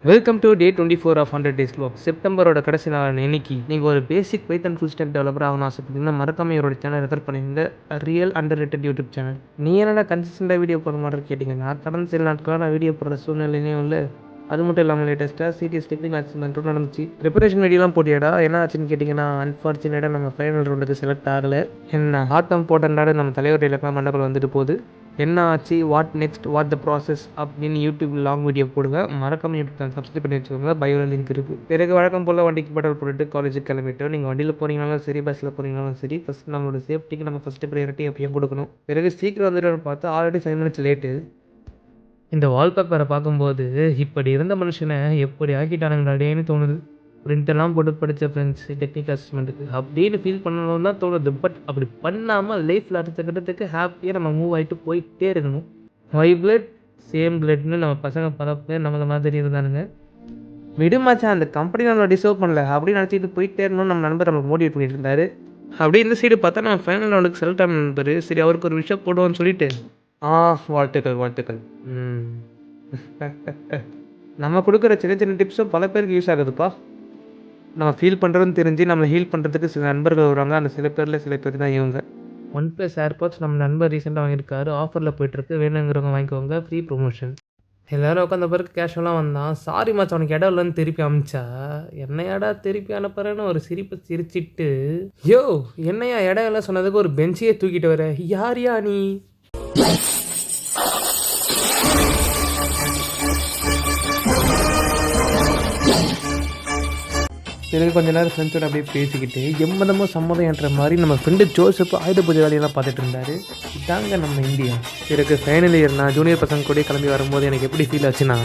Welcome to day 24 of 100 days vlog. செப்டம்பரோட கடைசி நாள் இன்னைக்கு நீங்கள் ஒரு basic Python full stack developer ஆகணும் ஆசைப்பட்டீங்கன்னா மறக்காம இவரோட சேனல் ரெஃபர் பண்ணிருந்த real underrated YouTube channel. நீ என்னடா கன்சிஸ்டண்டாக வீடியோ போட மாதிரி கேட்டிங்க. நான் கடந்த சில நாட்களாக நான் வீடியோ போடுற சூழ்நிலையும் இல்லை. அது மட்டும் இல்லாமல் லேட்டஸ்ட்டாக சீரியஸ் டெக்னிக் ஆக்சிடென்ட்டும் நடந்துச்சு. ப்ரிப்பரேஷன் வீடியோலாம் போட்டியாடா? என்ன ஆச்சுன்னு கேட்டிங்கன்னா, அன்ஃபார்ச்சுனேட்டாக நம்ம ஃபைனல் ரவுண்டுக்கு செலக்ட் ஆகலை. என்ன ஆட்டம் போட்டனால நம்ம தலைவர் இலக்கணம் மண்டபம் வந்துட்டு போகுது. என்ன ஆச்சு, what next, what the process அப்படின்னு யூடியூப் லாங் வீடியோ போடுங்க. மறக்காம யூடியூப் சேனல் சப்ஸ்கிரைப் பண்ணி வச்சுக்கோங்க. பயோல லிங்க் இருக்குது. பிறகு வழக்கம் போல் வண்டிக்கு பெட்ரோல் போட்டுட்டு காலேஜுக்கு கிளம்பிட்டோம். நீங்கள் வண்டியில் போகிறீங்கனாலும் சரி, பஸ்ஸில் போகிறீங்கனாலும் சரி, ஃபஸ்ட் நம்மளோட சேஃப்டிக்கு நம்ம ஃபஸ்ட்டு ப்ரையாரிட்டி எப்பயும் கொடுக்கணும். பிறகு சீக்கிரம் வந்துட்டு பார்த்தா ஆல்ரெடி 5 minutes லேட்டு. இந்த வால்பேப்பரை பார்க்கும்போது இப்படி இருந்த மனுஷனை எப்படி ஆக்கிட்டானுங்கடாடேன்னு தோணுது. பிரிண்டெல்லாம் போட்டு படித்த ஃப்ரெண்ட்ஸ் டெக்னிக் அசஸ்மெண்ட்டுக்கு அப்படின்னு ஃபீல் பண்ணணும்னு தான் தோணுது. பட் அப்படி பண்ணாமல் லைஃப்பில் அடுத்த கட்டத்துக்கு ஹாப்பியாக நம்ம மூவ் ஆகிட்டு போயிட்டே இருக்கணும். மை பிளட் சேம் பிளட்னு நம்ம பசங்க பல பேர் நமக்கு மாதிரி இருந்தானுங்க. விடுமாச்சா, அந்த கம்பெனி நம்ம டிசர்வ் பண்ணல அப்படின்னு நினச்சிட்டு போயிட்டே இருக்கணும்னு நம்ம நண்பர் நமக்கு மோட்டிவேட் பண்ணிட்டு இருந்தார். அப்படியே இந்த சைடு பார்த்தா நம்ம ஃபைனல் ரவுண்டுக்கு செலக்ட் ஆன நண்பர். சரி, அவருக்கு ஒரு விஷயம் போடுவோன்னு சொல்லிட்டு வாழ்த்துக்கள். நம்ம கொடுக்குற சின்ன சின்ன டிப்ஸும் பல பேருக்கு யூஸ் ஆகுதுப்பா. நம்ம ஃபீல் பண்ணுறதுன்னு தெரிஞ்சு நம்மளை ஹீல் பண்ணுறதுக்கு சில நண்பர்கள் வருவாங்க. அந்த சில பேர் தான் இவங்க. OnePlus ஏர்பாட்ஸ் நம்ம நண்பர் ரீசெண்டாக வாங்கியிருக்காரு. ஆஃபரில் போய்ட்டுருக்கு. வேணுங்கிறவங்க வாங்கிக்கோங்க. Free promotion. எல்லோரும் உட்காந்த பிறகு கேஷுவலாக வந்தான். சாரி மச்சான், அவனுக்கு இடம் இல்லைன்னு திருப்பி அமிச்சா. என்னையாடா திருப்பி அனுப்புறேன்னு ஒரு சிரிப்பை சிரிச்சிட்டு, யோ என்னையா இடம் இல்லை சொன்னதுக்கு ஒரு பெஞ்சையே தூக்கிட்டு வர, யாரியா நீ? பிறகு கொஞ்ச நேரம் ஃப்ரெண்ட்ஸோட அப்படியே பேசிக்கிட்டு சம்மதம் என்ற மாதிரி நம்ம ஃப்ரெண்டு ஜோசப் ஆயுத பூஜை வேலையெல்லாம் பார்த்துட்டு இருந்தார். இதாங்க நம்ம இந்தியா. பிறகு ஃபைனல் இயர் நான் ஜூனியர் பசங்க கூட கிளம்பி வரும்போது எனக்கு எப்படி ஃபீல் ஆச்சுன்னா,